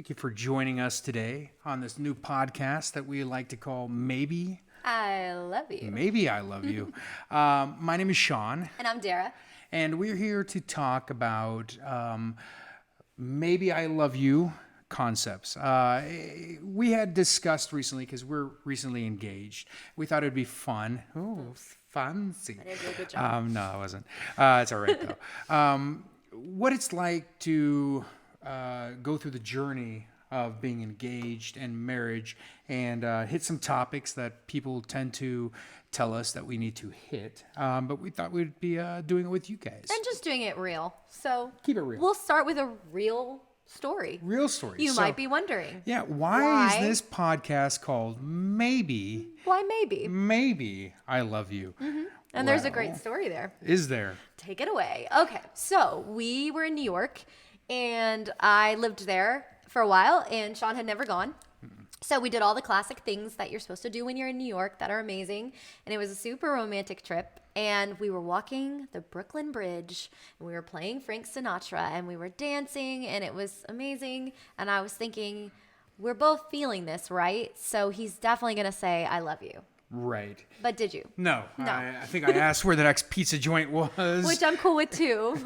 Thank you for joining us today on this new podcast that we like to call Maybe. I love you. Maybe I Love You. My name is Sean. And I'm Dara. And we're here to talk about Maybe I Love You concepts. We had discussed recently, because we're recently engaged, we thought it'd be fun. Oh, fancy. I did a good job. No, it wasn't. It's all right, though. What it's like to go through the journey of being engaged and marriage and hit some topics that people tend to tell us that we need to hit. But we thought we'd be doing it with you guys. And just doing it real. So Keep it real. We'll start with a real story. Real stories. You might be wondering. Yeah, why is this podcast called Maybe? Why maybe? Maybe I Love You. Mm-hmm. And there's a Well, great story there. Is there? Take it away. Okay, so we were in New York, and I lived there for a while, and Sean had never gone. So we did all the classic things that you're supposed to do when you're in New York that are amazing. And it was a super romantic trip. And we were walking the Brooklyn Bridge, and we were playing Frank Sinatra, and we were dancing, and it was amazing. And I was thinking, we're both feeling this, right? So he's definitely going to say, I love you. Right. But did you? No. No. I think I asked where the next pizza joint was. Which I'm cool with too.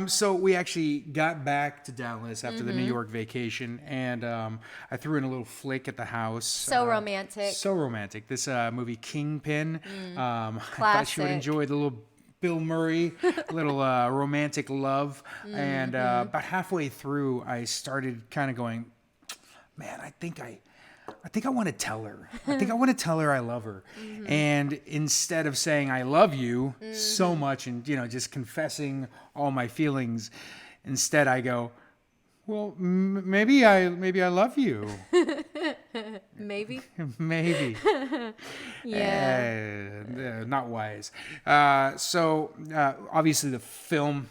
So we actually got back to Dallas after the New York vacation, and I threw in a little flick at the house. So romantic. So romantic. This movie Kingpin. I thought she would Classic. enjoy the little Bill Murray, little romantic love. And about halfway through, I started kind of going, man, I think I want to tell her. I think I want to tell her I love her. And instead of saying I love you so much and, just confessing all my feelings, instead I go, well, maybe I love you. Maybe. Maybe. Yeah. Not wise. So obviously the film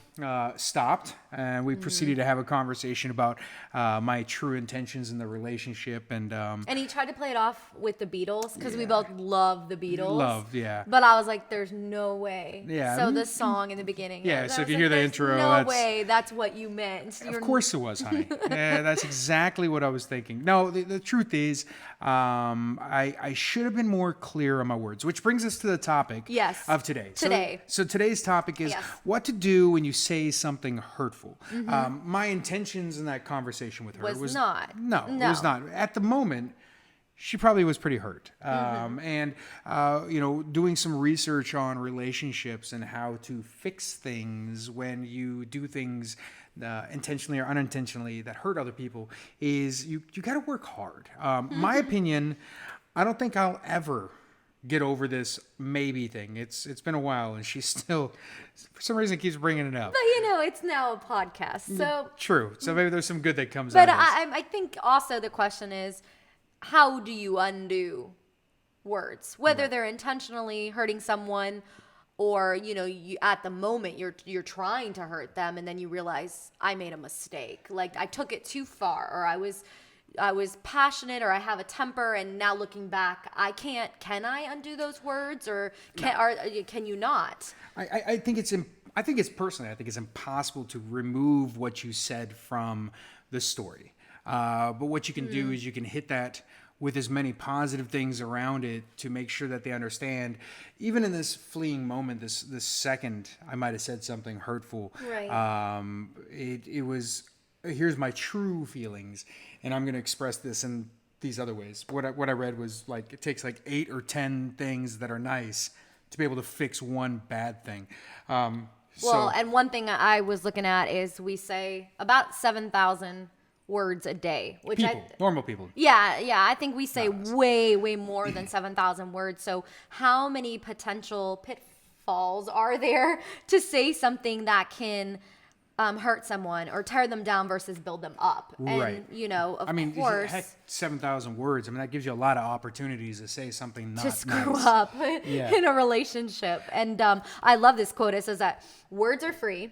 stopped, and we proceeded to have a conversation about my true intentions in the relationship. And he tried to play it off with the Beatles because we both love the Beatles. Love, yeah. But I was like, there's no way. Yeah. So the song in the beginning. Yeah, I so if was you like, hear the "There's intro, no that's- way that's what you meant. Of course it was, honey. Yeah, that's exactly what I was thinking. No, the truth is, I should have been more clear on my words, which brings us to the topic Yes. of today. Today. So today's topic is Yes. what to do when you say something hurtful. My intentions in that conversation with her Was not. No, it No. was not. At the moment, she probably was pretty hurt. And, doing some research on relationships and how to fix things when you do things intentionally or unintentionally that hurt other people is you got to work hard. My opinion, I don't think I'll ever get over this maybe thing. It's been a while, and she still, for some reason, keeps bringing it up. But it's now a podcast. So, True. So maybe there's some good that comes out but of this. I think also the question is, how do you undo words? Whether they're intentionally hurting someone or, you at the moment you're trying to hurt them and then you realize I made a mistake. Like I took it too far, or I was passionate, or I have a temper, and now looking back, can I undo those words, or can you not? I think it's personally, I think it's impossible to remove what you said from the story. But what you can do is you can hit that with as many positive things around it to make sure that they understand. Even in this fleeting moment, this second, I might have said something hurtful. Right. It was, here's my true feelings, and I'm going to express this in these other ways. What I read was like, it takes like 8 or 10 things that are nice to be able to fix one bad thing. And one thing I was looking at is we say about 7,000 words a day, which normal people. Yeah, I think we say way more than 7,000 words. So how many potential pitfalls are there to say something that can hurt someone or tear them down versus build them up? Right. And, of course, heck, 7,000 words. that gives you a lot of opportunities to say something not to screw nice. up Yeah. in a relationship. And I love this quote. It says that words are free,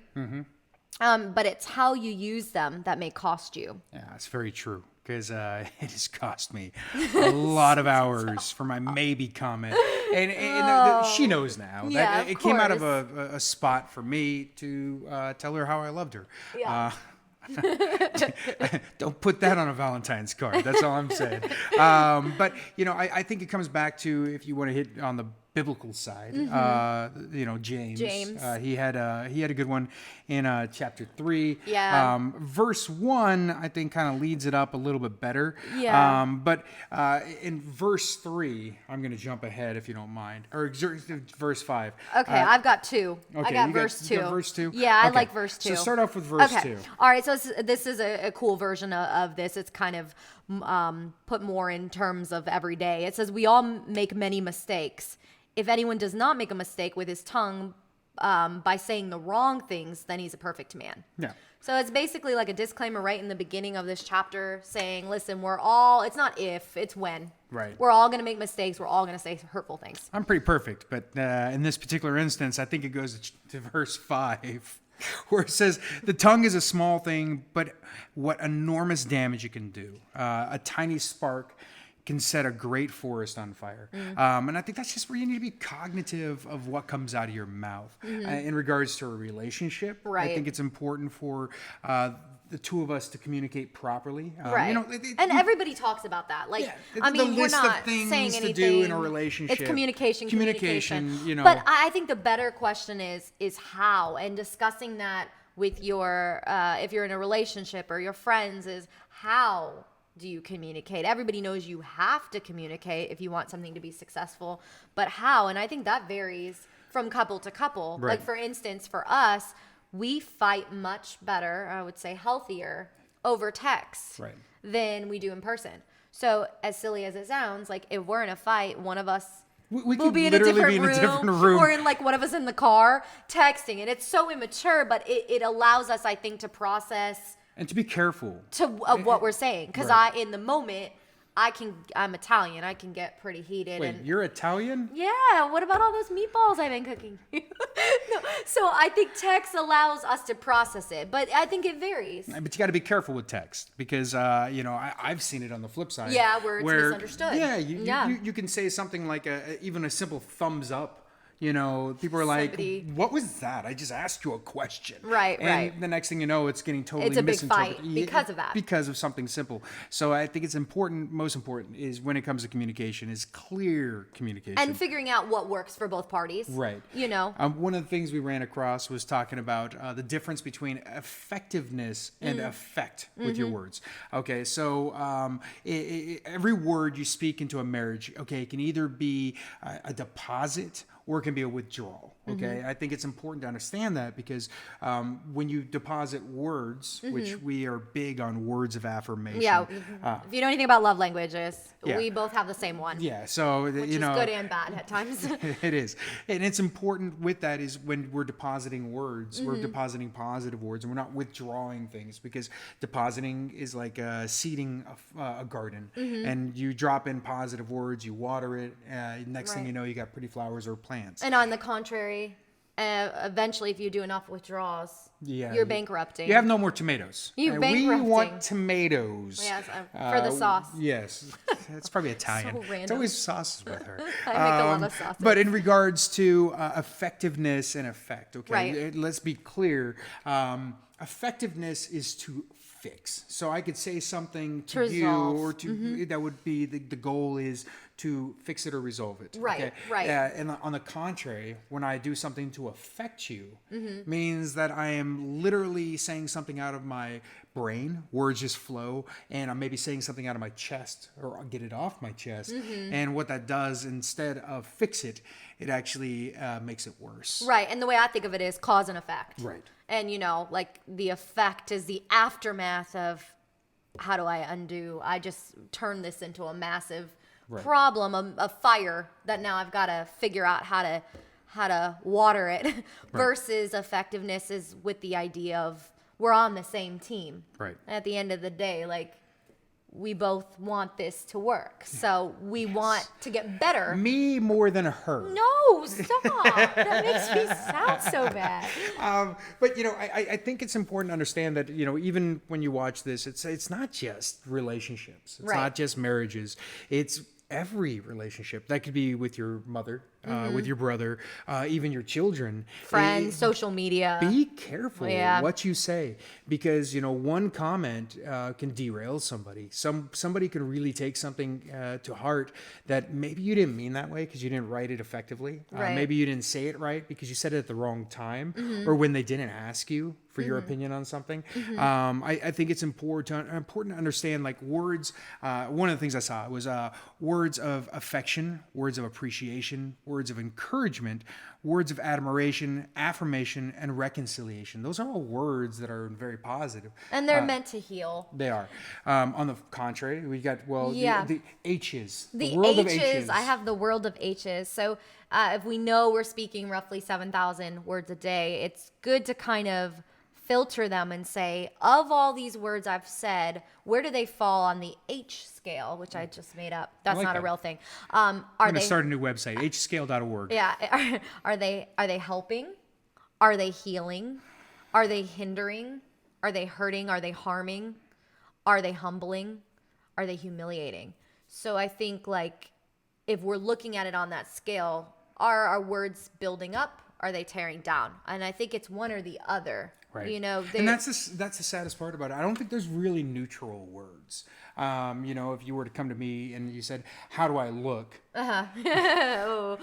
but it's how you use them that may cost you. Yeah, it's very true. Because it has cost me a lot of hours for my maybe comment. And she knows now. Yeah, it came out of course. a spot for me to tell her how I loved her. Yeah. Don't put that on a Valentine's card. That's all I'm saying. But I think it comes back to, if you want to hit on the biblical side, James. He had a good one in chapter 3. Yeah. Verse 1, I think, kind of leads it up a little bit better. Yeah. But in verse 3, I'm going to jump ahead if you don't mind, or verse 5. Okay, I've got 2. Okay, I got you verse 2. You got verse 2? Yeah, I Okay. like verse 2. So start off with verse 2. All right, so this is a cool version of this. It's kind of put more in terms of every day. It says, we all make many mistakes. If anyone does not make a mistake with his tongue by saying the wrong things, then he's a perfect man. Yeah. So it's basically like a disclaimer right in the beginning of this chapter saying, listen, it's not if, it's when. Right. We're all going to make mistakes. We're all going to say hurtful things. I'm pretty perfect, but in this particular instance, I think it goes to verse 5, where it says, the tongue is a small thing, but what enormous damage it can do. A tiny spark can set a great forest on fire. And I think that's just where you need to be cognitive of what comes out of your mouth. In regards to a relationship, Right. I think it's important for the two of us to communicate properly. Right. And everybody talks about that. Like, I mean, we're not saying anything. To do in a relationship. It's communication. But I think the better question is how, and discussing that with your, if you're in a relationship or your friends, is how do you communicate? Everybody knows you have to communicate if you want something to be successful, but how? And I think that varies from couple to couple. Right. Like, for instance, for us, we fight much better, I would say healthier, over text than we do in person. So as silly as it sounds, like, if we're in a fight, one of us will be in a different room, or in like one of us in the car texting. And it's so immature, but it allows us, I think, to process and to be careful of what we're saying. Because in the moment, I'm Italian. I can get pretty heated. Wait, you're Italian? Yeah. What about all those meatballs I've been cooking? No. So I think text allows us to process it, but I think it varies. But you got to be careful with text because, I've seen it on the flip side. Yeah, where it's misunderstood. Yeah, you can say something like even a simple thumbs up. People are like, what was that? I just asked you a question. Right. And the next thing you know, it's getting totally misinterpreted. It's a big fight because of that. Because of something simple. So I think it's important, most important, is when it comes to communication, is clear communication. And figuring out what works for both parties. Right. One of the things we ran across was talking about the difference between effectiveness and effect with your words. Okay, so every word you speak into a marriage, okay, it can either be a deposit or it can be a withdrawal. Okay, I think it's important to understand that because when you deposit words, which we are big on words of affirmation. Yeah, if you know anything about love languages, we both have the same one. Yeah, so which is good and bad at times. It is, and it's important with that is when we're depositing words, we're depositing positive words, and we're not withdrawing things because depositing is like seeding a garden, and you drop in positive words, you water it, next thing you know, you got pretty flowers or plants. And on the contrary, eventually, if you do enough withdrawals, you're bankrupting. You have no more tomatoes. You're bankrupting. We want tomatoes. Yes, for the sauce. Yes, it's probably Italian. So random. It's always sauces with her. I make a lot of sauces. But in regards to effectiveness and effect, okay, let's be clear. Effectiveness is to fix. So I could say something to you or to that would be the goal is to fix it or resolve it. Right. And on the contrary, when I do something to affect you, means that I am literally saying something out of my brain, words just flow, and I'm maybe saying something out of my chest or I'll get it off my chest. And what that does, instead of fix it, it actually makes it worse. Right. And the way I think of it is cause and effect. Right. And, like the effect is the aftermath of how do I undo? I just turned this into a massive problem, a fire that now I've got to figure out how to water it versus effectiveness is with the idea of we're on the same team. Right. At the end of the day, like we both want this to work. So we want to get better. Me more than her. No, stop. That makes me sound so bad. But, I think it's important to understand that, even when you watch this, it's not just relationships. It's not just marriages. It's every relationship. That could be with your mother, with your brother, even your children. Friends, social media. Be careful Yeah. what you say, because one comment can derail somebody. Somebody could really take something to heart that maybe you didn't mean that way because you didn't write it effectively. Right. Maybe you didn't say it right because you said it at the wrong time, or when they didn't ask you for your opinion on something. I think it's important to understand, like, words. One of the things I saw was words of affection, words of appreciation, words of encouragement, words of admiration, affirmation, and reconciliation. Those are all words that are very positive. And they're meant to heal. They are. On the contrary, we got, Yeah. the H's. The world of H's, I have the world of H's. So if we know we're speaking roughly 7,000 words a day, it's good to kind of filter them and say, of all these words I've said, where do they fall on the H scale, which I just made up. That's like not a that. real thing. I'm Are going to they start a new website, hscale.org. Yeah, are they helping? Are they healing? Are they hindering? Are they hurting? Are they harming? Are they humbling? Are they humiliating? So I think, like, if we're looking at it on that scale, are our words building up? Are they tearing down? And I think it's one or the other. Right. They- And that's the saddest part about it. I don't think there's really neutral words. If you were to come to me and you said, "How do I look?" Oh,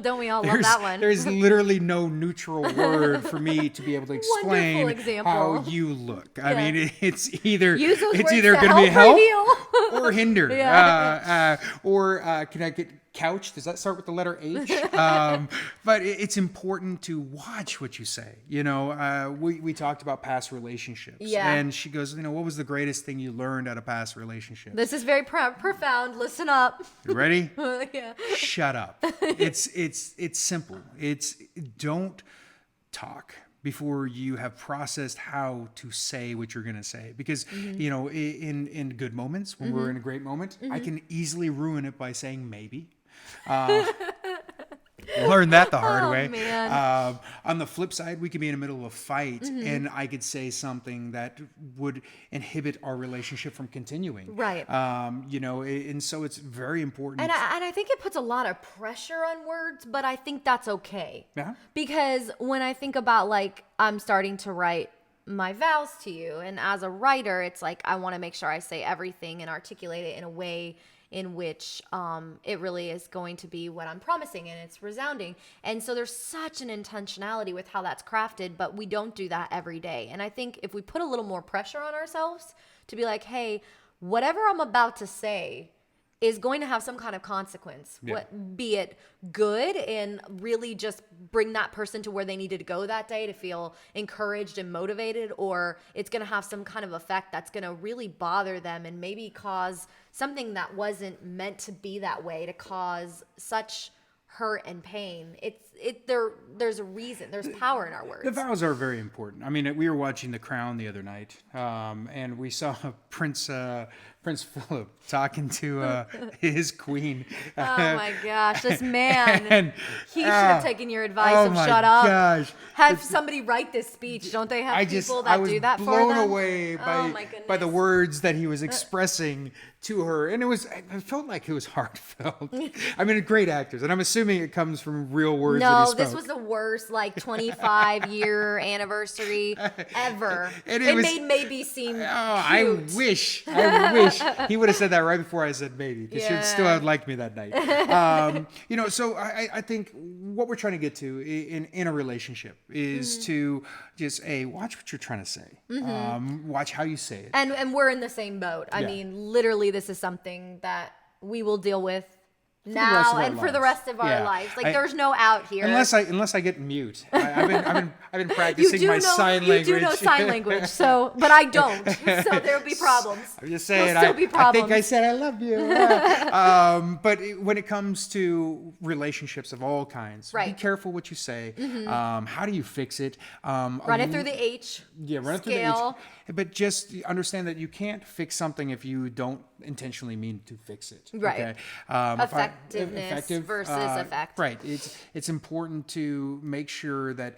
don't we all love that one? There's literally no neutral word for me to be able to explain Wonderful example. how you look. I mean, it's either Use those it's words either to going to be help help or or hinder. Yeah. Can I get couch? Does that start with the letter H? But it's important to watch what you say. We talked about past relationships. Yeah. And she goes, what was the greatest thing you learned out of past relationships? This is very profound. Listen up. You ready? Yeah. Shut up. It's simple. Don't talk before you have processed how to say what you're going to say, because in good moments, when we're in a great moment, I can easily ruin it by saying maybe. Learned that the hard way. Man. On the flip side, we could be in the middle of a fight and I could say something that would inhibit our relationship from continuing. Right. And so it's very important. And I think it puts a lot of pressure on words, but I think that's okay. Yeah. Because when I think about, like, I'm starting to write my vows to you, and as a writer, it's like I want to make sure I say everything and articulate it in a way in which it really is going to be what I'm promising, and it's resounding. And so there's such an intentionality with how that's crafted, but we don't do that every day. And I think if we put a little more pressure on ourselves to be like, hey, whatever I'm about to say is going to have some kind of consequence, be it good and really just bring that person to where they needed to go that day to feel encouraged and motivated, or it's going to have some kind of effect that's going to really bother them and maybe cause something that wasn't meant to be that way to cause such hurt and pain. There's a reason. There's power in our words. The vows are very important. I mean, we were watching The Crown the other night, and we saw Prince Philip talking to his queen. Oh my gosh, this man. And, He should have taken your advice oh of my shut up. gosh. Have somebody write this speech. Don't they have people that do that for them? I was blown away Oh my by the goodness. words that he was expressing to her. And I felt like it was heartfelt. I mean, great actors. And I'm assuming it comes from real words that he No, spoke. this was the worst 25-year anniversary ever. And it was- made maybe seem Oh, cute. I wish he would have said that right before I said maybe, because she would still have liked me that night. So I think what we're trying to get to in a relationship is to just watch what you're trying to say, watch how you say it. And we're in the same boat. I Yeah. mean, literally, this is something that we will deal with the rest now of our and for the lives. rest of our Yeah. lives. There's no out here. Unless I get mute. I've been practicing my sign language. You do know sign language, but I don't. So there'll be problems. I'm just saying. There'll still be I problems. think I said I love you. But when it comes to relationships of all kinds, be Right. careful what you say. How do you fix it? Run it through the H. Yeah, run it through the scale. H. But just understand that you can't fix something if you don't intentionally mean to fix it. Right. Okay? Effectiveness versus effect. Right. It's important to make sure that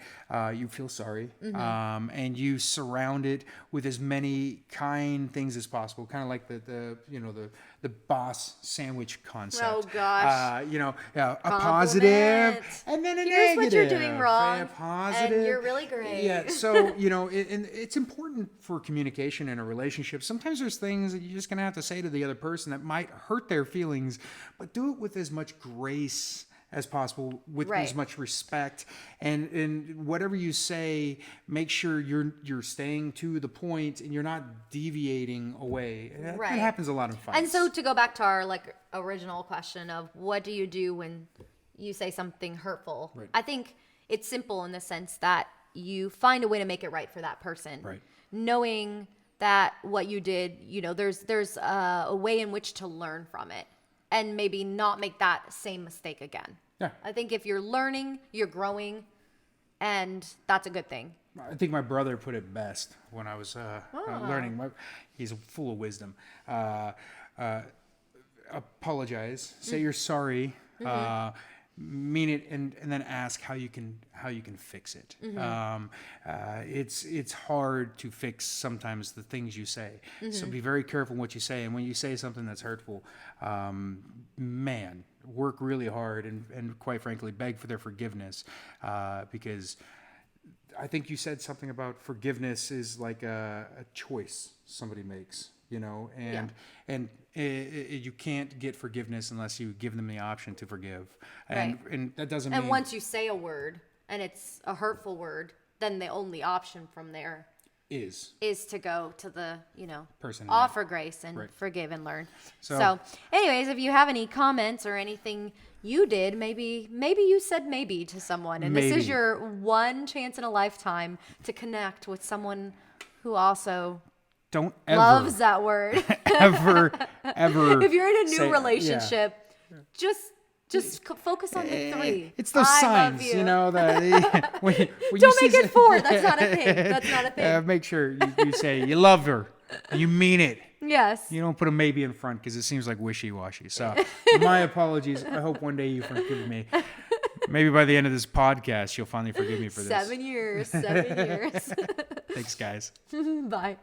you feel sorry, and you surround it with as many kind things as possible. Kind of like the the boss sandwich concept. Oh, gosh. A positive and then a Here's negative. what you're doing wrong, A positive. and you're really great. Yeah, so, and it's important for communication in a relationship. Sometimes there's things that you're just going to have to say to the other person that might hurt their feelings, but do it with as much grace as possible, with Right. as much respect, and whatever you say, make sure you're staying to the point and you're not deviating away. That Right. happens a lot in fights. And so to go back to our original question of what do you do when you say something hurtful? Right. I think it's simple in the sense that you find a way to make it right for that person. Right. Knowing that what you did, there's a way in which to learn from it and maybe not make that same mistake again. Yeah. I think if you're learning, you're growing, and that's a good thing. I think my brother put it best when I was learning. He's full of wisdom. Apologize. Say you're sorry. Mean it, and then ask how you can fix it. It's hard to fix sometimes the things you say. So be very careful what you say. And when you say something that's hurtful, work really hard and quite frankly beg for their forgiveness, because I think you said something about forgiveness is like a choice somebody makes, and you can't get forgiveness unless you give them the option to forgive. And that doesn't mean... And once you say a word and it's a hurtful word, then the only option from there is to go to the, person offer grace and Right. forgive and learn. So- So anyways, if you have any comments or anything you did, maybe you said maybe to someone, and this is Maybe. your one chance in a lifetime to connect with someone who also Don't ever, loves that word. ever. If you're in a new say- relationship, just focus on the three. It's those I signs, love you. that when you Don't see make it four. That's not a thing. That's not a thing. Make sure you say you love her. You mean it. Yes. You don't put a maybe in front because it seems like wishy-washy. So my apologies. I hope one day you forgive me. Maybe by the end of this podcast, you'll finally forgive me for this. 7 years. 7 years. Thanks, guys. Bye.